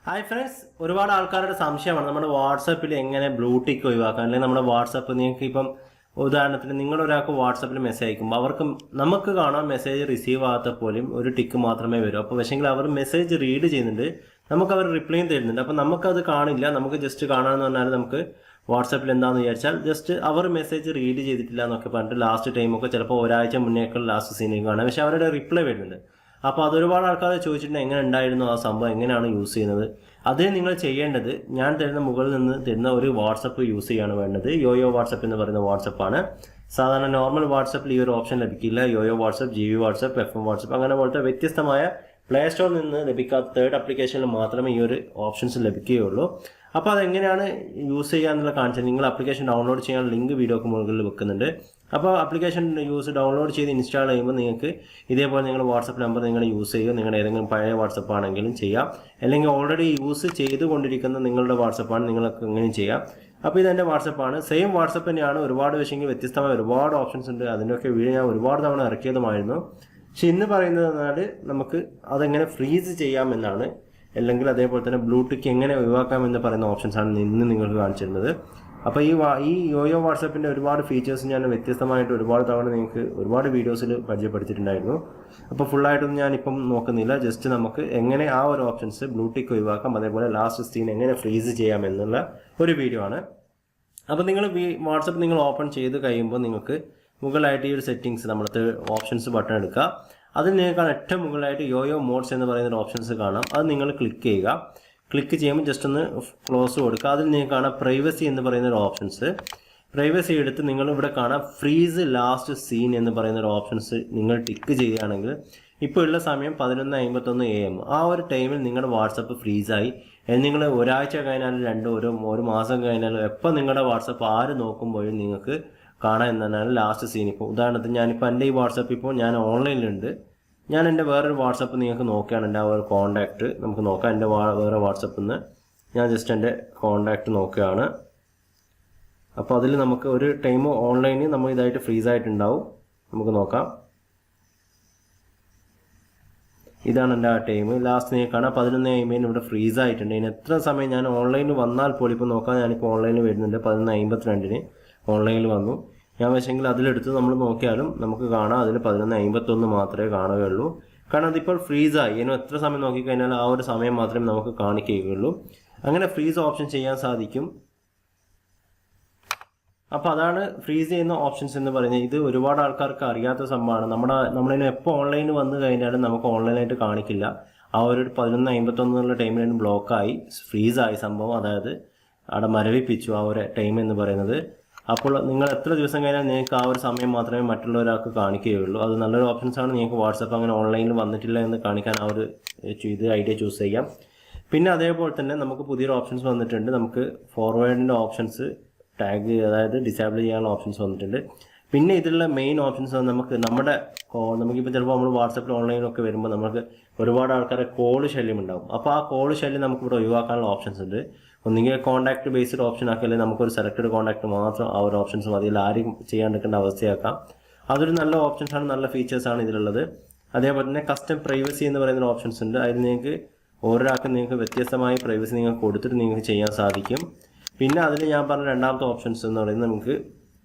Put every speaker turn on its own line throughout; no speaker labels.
Hi friends, ഒരുപാട് ആൾക്കാരുടെ സംശയമാണ് നമ്മുടെ വാട്സപ്പിൽ എങ്ങനെ ബ്ലൂടിക്ക് ഒഴിവാക്കാം. അല്ലെങ്കിൽ നമ്മുടെ വാട്സപ്പ് നിങ്ങൾക്ക് ഇപ്പം ഉദാഹരണത്തിന് നിങ്ങളൊരാൾക്ക് വാട്സപ്പിൽ മെസ്സേജ് അയക്കുമ്പോൾ അവർക്ക് നമുക്ക് കാണാൻ മെസ്സേജ് റിസീവ് ആകാത്ത പോലും ഒരു ടിക്ക് മാത്രമേ വരൂ. അപ്പോൾ പക്ഷേങ്കിൽ അവർ മെസ്സേജ് റീഡ് ചെയ്യുന്നുണ്ട്, നമുക്ക് അവർ റിപ്ലൈയും തരുന്നുണ്ട്. അപ്പോൾ നമുക്കത് കാണില്ല, നമുക്ക് ജസ്റ്റ് കാണാമെന്ന് പറഞ്ഞാൽ നമുക്ക് വാട്സപ്പിൽ എന്താണെന്ന് വിചാരിച്ചാൽ ജസ്റ്റ് അവർ മെസ്സേജ് റീഡ് ചെയ്തിട്ടില്ല എന്നൊക്കെ പറഞ്ഞിട്ട് ലാസ്റ്റ് ടൈമൊക്കെ ചിലപ്പോൾ ഒരാഴ്ച മുന്നേക്കുള്ള ലാസ്റ്റ് സീനിൽ കാണാം, പക്ഷേ അവരുടെ റിപ്ലൈ വരുന്നുണ്ട്. അപ്പോൾ അതൊരുപാട് ആൾക്കാർ ചോദിച്ചിട്ടുണ്ട് എങ്ങനെ ഉണ്ടായിരുന്നു ആ സംഭവം, എങ്ങനെയാണ് യൂസ് ചെയ്യുന്നത്. അതിന് നിങ്ങൾ ചെയ്യേണ്ടത് ഞാൻ തരുന്ന മുകളിൽ നിന്ന് തരുന്ന ഒരു വാട്സപ്പ് യൂസ് ചെയ്യാണ് വേണ്ടത്. യോയോ വാട്സപ്പ് എന്ന് പറയുന്ന വാട്സപ്പാണ്. സാധാരണ നോർമൽ വാട്സപ്പിൽ ഈ ഒരു ഓപ്ഷൻ ലഭിക്കില്ല. Yo-yo WhatsApp, GB WhatsApp, FM WhatsApp അങ്ങനെ പോലത്തെ വ്യത്യസ്തമായ പ്ലേ സ്റ്റോറിൽ നിന്ന് ലഭിക്കാത്ത തേർഡ് ആപ്ലിക്കേഷനിൽ മാത്രമേ ഈ ഒരു ഓപ്ഷൻസ് ലഭിക്കുകയുള്ളൂ. അപ്പോൾ അതെങ്ങനെയാണ് യൂസ് ചെയ്യാന്നുള്ള കാണിച്ചാൽ നിങ്ങൾ ആപ്ലിക്കേഷൻ ഡൗൺലോഡ് ചെയ്യാൻ ലിങ്ക് വീഡിയോക്ക് മുകളിൽ വെക്കുന്നുണ്ട്. അപ്പോൾ ആപ്ലിക്കേഷൻ ഡൗൺലോഡ് ചെയ്ത് ഇൻസ്റ്റാൾ ചെയ്യുമ്പോൾ നിങ്ങൾക്ക് ഇതേപോലെ നിങ്ങൾ വാട്സപ്പ് നമ്പർ നിങ്ങൾ യൂസ് ചെയ്യുക. നിങ്ങളുടെ ഏതെങ്കിലും പഴയ വാട്സപ്പ് ആണെങ്കിലും ചെയ്യാം, അല്ലെങ്കിൽ ഓൾറെഡി യൂസ് ചെയ്തുകൊണ്ടിരിക്കുന്ന നിങ്ങളുടെ വാട്സപ്പാണ് നിങ്ങൾക്ക് എങ്ങനെയും ചെയ്യാം. അപ്പോൾ ഇതെൻ്റെ വാട്സപ്പാണ്, സെയിം വാട്സപ്പ് തന്നെയാണ്. ഒരുപാട് വിഷയങ്ങൾ വ്യത്യസ്തമായ ഒരുപാട് ഓപ്ഷൻസ് ഉണ്ട്. അതിൻ്റെയൊക്കെ വീഡിയോ ഞാൻ ഒരുപാട് തവണ ഇറക്കിയതുമായിരുന്നു. പക്ഷെ ഇന്ന് പറയുന്നത് എന്നാൽ നമുക്ക് അതെങ്ങനെ ഫ്രീസ് ചെയ്യാമെന്നാണ്, അല്ലെങ്കിൽ അതേപോലെ തന്നെ ബ്ലൂടിക്ക് എങ്ങനെ ഒഴിവാക്കാമെന്ന് പറയുന്ന ഓപ്ഷൻസാണ് ഇന്ന് നിങ്ങൾക്ക് കാണിച്ചിരുന്നത്. അപ്പോൾ ഈ യോയോ വാട്സപ്പിൻ്റെ ഒരുപാട് ഫീച്ചേഴ്സ് ഞാൻ വ്യത്യസ്തമായിട്ട് ഒരുപാട് തവണ നിങ്ങൾക്ക് ഒരുപാട് വീഡിയോസിൽ പരിചയപ്പെടുത്തിയിട്ടുണ്ടായിരുന്നു. അപ്പോൾ ഫുള്ളായിട്ടൊന്നും ഞാനിപ്പം നോക്കുന്നില്ല, ജസ്റ്റ് നമുക്ക് എങ്ങനെ ആ ഒരു ഓപ്ഷൻസ് ബ്ലൂടിക്ക് ഒഴിവാക്കാം, അതേപോലെ ലാസ്റ്റ് സീൻ എങ്ങനെ ഫ്രീസ് ചെയ്യാം എന്നുള്ള ഒരു വീഡിയോ ആണ്. അപ്പോൾ നിങ്ങൾ വാട്സപ്പ് നിങ്ങൾ ഓപ്പൺ ചെയ്ത് കഴിയുമ്പോൾ നിങ്ങൾക്ക് മുകളിലായിട്ട് ഈ ഒരു സെറ്റിങ്സ് നമ്മളത്തെ ഓപ്ഷൻസ് ബട്ടൺ എടുക്കുക. അതിൽ നിങ്ങൾക്ക് ഏറ്റവും മുകളിലായിട്ട് യോയോ മോഡ്സ് എന്ന് പറയുന്ന ഒരു ഓപ്ഷൻസ് കാണാം. അത് നിങ്ങൾ ക്ലിക്ക് ചെയ്യുക. ക്ലിക്ക് ചെയ്യുമ്പോൾ ജസ്റ്റ് ഒന്ന് ക്ലോസ് കൊടുക്കുക. അതിൽ നിങ്ങൾക്ക് കാണാം പ്രൈവസി എന്ന് പറയുന്ന ഒരു ഓപ്ഷൻസ്. പ്രൈവസി എടുത്ത് നിങ്ങൾ ഇവിടെ കാണാം ഫ്രീസ് ലാസ്റ്റ് സീൻ എന്ന് പറയുന്ന ഒരു ഓപ്ഷൻസ് നിങ്ങൾ ടിക്ക് ചെയ്യുകയാണെങ്കിൽ ഇപ്പോൾ ഉള്ള സമയം 11:51 AM. ആ ഒരു ടൈമിൽ നിങ്ങളുടെ വാട്സപ്പ് ഫ്രീസായി. നിങ്ങൾ ഒരാഴ്ച കഴിഞ്ഞാലും ഒരു മാസം കഴിഞ്ഞാലും എപ്പോൾ നിങ്ങളുടെ വാട്സപ്പ് ആര് നോക്കുമ്പോഴും നിങ്ങൾക്ക് കാണാൻ എന്നാണ് ലാസ്റ്റ് സീൻ. ഇപ്പോൾ ഉദാഹരണത്തിന് ഞാനിപ്പോൾ എൻ്റെ ഈ വാട്സപ്പ് ഇപ്പോൾ ഞാൻ ഓൺലൈനിലുണ്ട്. ഞാൻ എൻ്റെ വേറൊരു വാട്സപ്പ് നിങ്ങൾക്ക് നോക്കുകയാണ്, എൻ്റെ ആ ഒരു കോൺടാക്റ്റ് നമുക്ക് നോക്കാം. എൻ്റെ വേറെ വാട്സപ്പിൽ നിന്ന് ഞാൻ ജസ്റ്റ് എൻ്റെ കോൺടാക്റ്റ് നോക്കുകയാണ്. അപ്പോൾ അതിൽ നമുക്ക് ഒരു ടൈം ഓൺലൈനിൽ നമ്മൾ ഇതായിട്ട് ഫ്രീസായിട്ടുണ്ടാവും. നമുക്ക് നോക്കാം. ഇതാണ് എൻ്റെ ആ ടൈം. ലാസ്റ്റ് നിങ്ങൾക്ക് കാണാം 11:50 ഇവിടെ ഫ്രീസ് ആയിട്ടുണ്ട്. ഇനി എത്ര സമയം ഞാൻ ഓൺലൈനിൽ വന്നാൽ പോലും ഇപ്പോൾ നോക്കാം, ഞാനിപ്പോൾ ഓൺലൈനിൽ വരുന്നുണ്ട്. 11:52 ഓൺലൈനിൽ വന്നു. ഞാൻ വെച്ചെങ്കിൽ അതിലെടുത്ത് നമ്മൾ നോക്കിയാലും നമുക്ക് കാണാം അതിൽ 11:51 മാത്രമേ കാണുകയുള്ളൂ. കാരണം അതിപ്പോൾ ഫ്രീസായി. ഇനി എത്ര സമയം നോക്കിക്കഴിഞ്ഞാൽ ആ ഒരു സമയം മാത്രമേ നമുക്ക് കാണിക്കുകയുള്ളൂ. അങ്ങനെ ഫ്രീസ് ഓപ്ഷൻ ചെയ്യാൻ സാധിക്കും. അപ്പോൾ അതാണ് ഫ്രീസ് ചെയ്യുന്ന ഓപ്ഷൻസ് എന്ന് പറയുന്നത്. ഇത് ഒരുപാട് ആൾക്കാർക്ക് അറിയാത്ത സംഭവമാണ്. നമ്മളിന് എപ്പോൾ ഓൺലൈനിൽ വന്നു കഴിഞ്ഞാലും നമുക്ക് ഓൺലൈനായിട്ട് കാണിക്കില്ല. ആ ഒരു 11:51 ടൈമിൽ ബ്ലോക്കായി ഫ്രീസായി സംഭവം, അതായത് അവിടെ മരവിപ്പിച്ചു ആ ഒരു ടൈം എന്ന് പറയുന്നത്. അപ്പോൾ നിങ്ങൾ എത്ര ദിവസം കഴിഞ്ഞാൽ നിങ്ങൾക്ക് ആ ഒരു സമയം മാത്രമേ മറ്റുള്ളവരാൾക്ക് കാണിക്കുകയുള്ളൂ. അത് നല്ലൊരു ഓപ്ഷൻസാണ്. നിങ്ങൾക്ക് വാട്സപ്പ് അങ്ങനെ ഓൺലൈനിൽ വന്നിട്ടില്ല എന്ന് കാണിക്കാൻ ആ ഒരു ഇത് ഐഡിയ ചൂസ് ചെയ്യാം. പിന്നെ അതേപോലെ തന്നെ നമുക്ക് പുതിയൊരു ഓപ്ഷൻസ് വന്നിട്ടുണ്ട്. നമുക്ക് ഫോർവേഡിൻ്റെ ഓപ്ഷൻസ് ടാഗ്, അതായത് ഡിസേബിൾ ചെയ്യാനുള്ള ഓപ്ഷൻസ് വന്നിട്ടുണ്ട്. പിന്നെ ഇതിലുള്ള മെയിൻ ഓപ്ഷൻസ് നമുക്കിപ്പോൾ ചിലപ്പോൾ നമ്മൾ വാട്സപ്പിൽ ഓൺലൈനൊക്കെ വരുമ്പോൾ നമുക്ക് ഒരുപാട് ആൾക്കാരെ കോൾ ശല്യം ഉണ്ടാവും. അപ്പോൾ ആ കോൾ ശല്യം നമുക്കിവിടെ ഒഴിവാക്കാനുള്ള ഓപ്ഷൻസ് ഉണ്ട്. ഒന്നുകിൽ കോൺടാക്ട് ബേസ്ഡ് ഓപ്ഷൻ ആക്കി, അല്ലെങ്കിൽ നമുക്കൊരു സെലക്റ്റഡ് കോൺടാക്ട് മാത്രം ആ ഒരു ഓപ്ഷൻസ് മതി, ആരും ചെയ്യാണ്ടിരിക്കേണ്ട അവസ്ഥയാക്കാം. അതൊരു നല്ല ഓപ്ഷൻസാണ്, നല്ല ഫീച്ചേഴ്സാണ് ഇതിലുള്ളത്. അതേപോലെ തന്നെ കസ്റ്റം പ്രൈവസി എന്ന് പറയുന്ന ഓപ്ഷൻസ് ഉണ്ട്. അതിൽ നിങ്ങൾക്ക് ഓരോരാൾക്കും നിങ്ങൾക്ക് വ്യത്യസ്തമായ പ്രൈവസി നിങ്ങൾക്ക് കൊടുത്തിട്ട് നിങ്ങൾക്ക് ചെയ്യാൻ സാധിക്കും. പിന്നെ അതിൽ ഞാൻ പറഞ്ഞ രണ്ടാമത്തെ ഓപ്ഷൻസ് എന്ന് പറയുന്നത് നമുക്ക്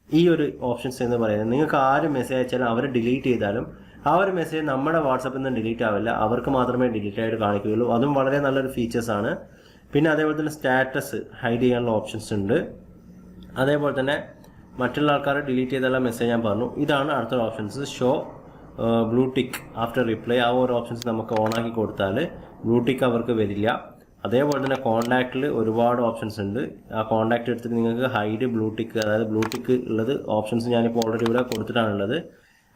ഈ ഒരു ഓപ്ഷൻസ് എന്ന് പറയുന്നത് നിങ്ങൾക്ക് ആര് മെസ്സേജ് അയച്ചാലും അവർ ഡിലീറ്റ് ചെയ്താലും ആ ഒരു മെസ്സേജ് നമ്മുടെ വാട്സപ്പിൽ നിന്ന് ഡിലീറ്റ് ആവില്ല, അവർക്ക് മാത്രമേ ഡിലീറ്റ് ആയിട്ട് കാണിക്കുകയുള്ളൂ. അതും വളരെ നല്ലൊരു ഫീച്ചേഴ്സാണ്. പിന്നെ അതേപോലെ തന്നെ സ്റ്റാറ്റസ് ഹൈഡ് ചെയ്യാനുള്ള ഓപ്ഷൻസ് ഉണ്ട്. അതേപോലെ തന്നെ മറ്റുള്ള ആൾക്കാർ ഡിലീറ്റ് ചെയ്തുള്ള മെസ്സേജ് ഞാൻ പറഞ്ഞു. ഇതാണ് അടുത്ത options. Show blue tick after reply. ആ ഒരു ഓപ്ഷൻസ് നമുക്ക് ഓണാക്കി കൊടുത്താൽ ബ്ലൂടിക്ക് അവർക്ക് വരില്ല. അതേപോലെ തന്നെ കോൺടാക്റ്റിൽ ഒരുപാട് ഓപ്ഷൻസ് ഉണ്ട്. ആ കോൺടാക്റ്റ് എടുത്തിട്ട് നിങ്ങൾക്ക് ഹൈഡ് ബ്ലൂടിക്ക്, അതായത് ബ്ലൂടിക്ക് ഉള്ളത് ഓപ്ഷൻസ് ഞാനിപ്പോൾ ഓൾറെഡി ഇവിടെ കൊടുത്തിട്ടാണുള്ളത്.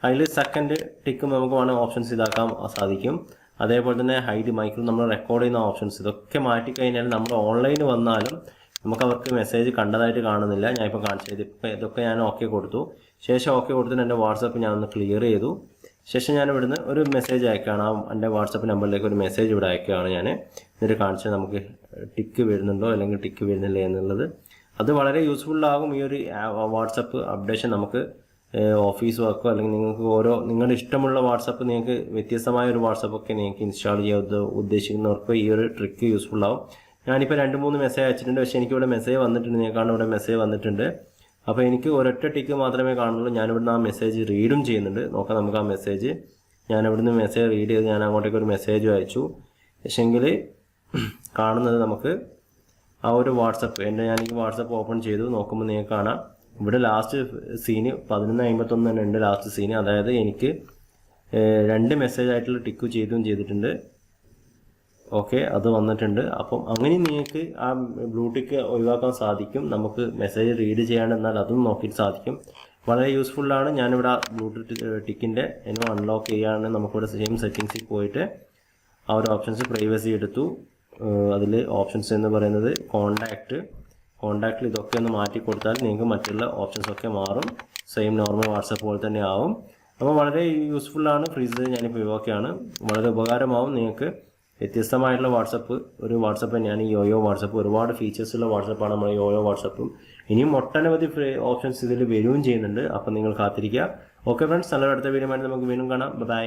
അതിൽ സെക്കൻഡ് ടിക്കും നമുക്ക് വേണമെങ്കിൽ ഓപ്ഷൻസ് ഇതാക്കാൻ സാധിക്കും. അതേപോലെ തന്നെ ഹൈഡ് മൈക്രോ നമ്മൾ റെക്കോർഡ് ചെയ്യുന്ന ഓപ്ഷൻസ്, ഇതൊക്കെ മാറ്റിക്കഴിഞ്ഞാൽ നമ്മൾ ഓൺലൈനിൽ വന്നാലും നമുക്ക് അവർക്ക് മെസ്സേജ് കണ്ടതായിട്ട് കാണുന്നില്ല. ഞാൻ ഇപ്പോൾ കാണിച്ചത് ഇതൊക്കെ ഞാൻ ഓക്കെ കൊടുത്തു. ശേഷം ഓക്കെ കൊടുത്തിട്ട് എൻ്റെ വാട്സപ്പ് ഞാൻ ഒന്ന് ക്ലിയർ ചെയ്തു. ശേഷം ഞാൻ ഇവിടുന്ന് ഒരു മെസ്സേജ് അയക്കുകയാണ്. എൻ്റെ വാട്സപ്പ് നമ്പറിലേക്ക് ഒരു മെസ്സേജ് ഇവിടെ അയക്കുകയാണ് ഞാൻ. എന്നിട്ട് കാണിച്ചാൽ നമുക്ക് ടിക്ക് വരുന്നുണ്ടോ അല്ലെങ്കിൽ ടിക്ക് വരുന്നില്ല എന്നുള്ളത്. അത് വളരെ യൂസ്ഫുള്ളാകും. ഈ ഒരു വാട്സപ്പ് അപ്ഡേഷൻ നമുക്ക് ഓഫീസ് വർക്കോ അല്ലെങ്കിൽ നിങ്ങൾക്ക് നിങ്ങളുടെ ഇഷ്ടമുള്ള വാട്സപ്പ് നിങ്ങൾക്ക് വ്യത്യസ്തമായ ഒരു വാട്സപ്പൊക്കെ നിങ്ങൾക്ക് ഇൻസ്റ്റാൾ ചെയ്യാൻ ഉദ്ദേശിക്കുന്നവർക്ക് ഈ ഒരു ട്രിക്ക് യൂസ്ഫുൾ ആവും. ഞാനിപ്പോൾ 2-3 മെസ്സേജ് അയച്ചിട്ടുണ്ട്. പക്ഷേ എനിക്കിവിടെ മെസ്സേജ് വന്നിട്ടുണ്ട്. ഞാൻ കാണുന്ന ഇവിടെ മെസ്സേജ് വന്നിട്ടുണ്ട്. അപ്പോൾ എനിക്ക് ഒരൊറ്റ ടിക്ക് മാത്രമേ കാണുന്നുള്ളൂ. ഞാനിവിടുന്ന് ആ മെസ്സേജ് റീഡും ചെയ്യുന്നുണ്ട്. നോക്കാം നമുക്ക് ആ മെസ്സേജ്. ഞാൻ ഇവിടുന്ന് മെസ്സേജ് റീഡ് ചെയ്ത് ഞാൻ അങ്ങോട്ടേക്ക് ഒരു മെസ്സേജ് അയച്ചു. പക്ഷേങ്കിൽ കാണുന്നത് നമുക്ക് ആ ഒരു വാട്സപ്പ് ഞാനെനിക്ക് വാട്സപ്പ് ഓപ്പൺ ചെയ്തു നോക്കുമ്പോൾ നിങ്ങൾക്ക് കാണാം ഇവിടെ ലാസ്റ്റ് സീന് 11:51 തന്നെ ഉണ്ട് ലാസ്റ്റ് സീന്. അതായത് എനിക്ക് 2 മെസ്സേജ് ആയിട്ടുള്ള ടിക്ക് ചെയ്തിട്ടുണ്ട്. ഓക്കെ, അത് വന്നിട്ടുണ്ട്. അപ്പം അങ്ങനെ നിങ്ങൾക്ക് ആ ബ്ലൂടിക്ക് ഒഴിവാക്കാൻ സാധിക്കും. നമുക്ക് മെസ്സേജ് റീഡ് ചെയ്യാണ്ട് എന്നാൽ അതും നോക്കിയിട്ട് സാധിക്കും. വളരെ യൂസ്ഫുള്ളാണ്. ഞാനിവിടെ ബ്ലൂടൂത്ത് ടിക്കിൻ്റെ അൺലോക്ക് ചെയ്യുകയാണ്. നമുക്കിവിടെ സെയിം സെറ്റിങ്സിൽ പോയിട്ട് ആ ഒരു ഓപ്ഷൻസ് പ്രൈവസി എടുത്തു. അതിൽ ഓപ്ഷൻസ് എന്ന് പറയുന്നത് കോണ്ടാക്റ്റിൽ ഇതൊക്കെ ഒന്ന് മാറ്റി കൊടുത്താൽ നിങ്ങൾക്ക് മറ്റുള്ള ഓപ്ഷൻസൊക്കെ മാറും. സെയിം നോർമൽ വാട്സപ്പ് പോലെ തന്നെ ആവും. അപ്പോൾ വളരെ യൂസ്ഫുള്ളാണ്. ഫ്രീസ് ഞാനിപ്പോൾ ഒഴിവാക്കിയാണ്. വളരെ ഉപകാരമാവും നിങ്ങൾക്ക്. വ്യത്യസ്തമായിട്ടുള്ള ഒരു വാട്സപ്പ് തന്നെയാണ് ഈ യോയോ വാട്സപ്പ്. ഒരുപാട് ഫീച്ചേഴ്സുള്ള വാട്സപ്പാണ് നമ്മുടെ യോയോ വാട്സപ്പും. ഇനിയും ഒട്ടനവധി ഓപ്ഷൻസ് ഇതിൽ വരികയും ചെയ്യുന്നുണ്ട്. അപ്പം നിങ്ങൾ കാത്തിരിക്കുക. ഓക്കെ ഫ്രണ്ട്സ്, നല്ലൊരു അടുത്ത വീഡിയോ ആയിട്ട് നമുക്ക് വീണ്ടും കാണാം. ബൈ.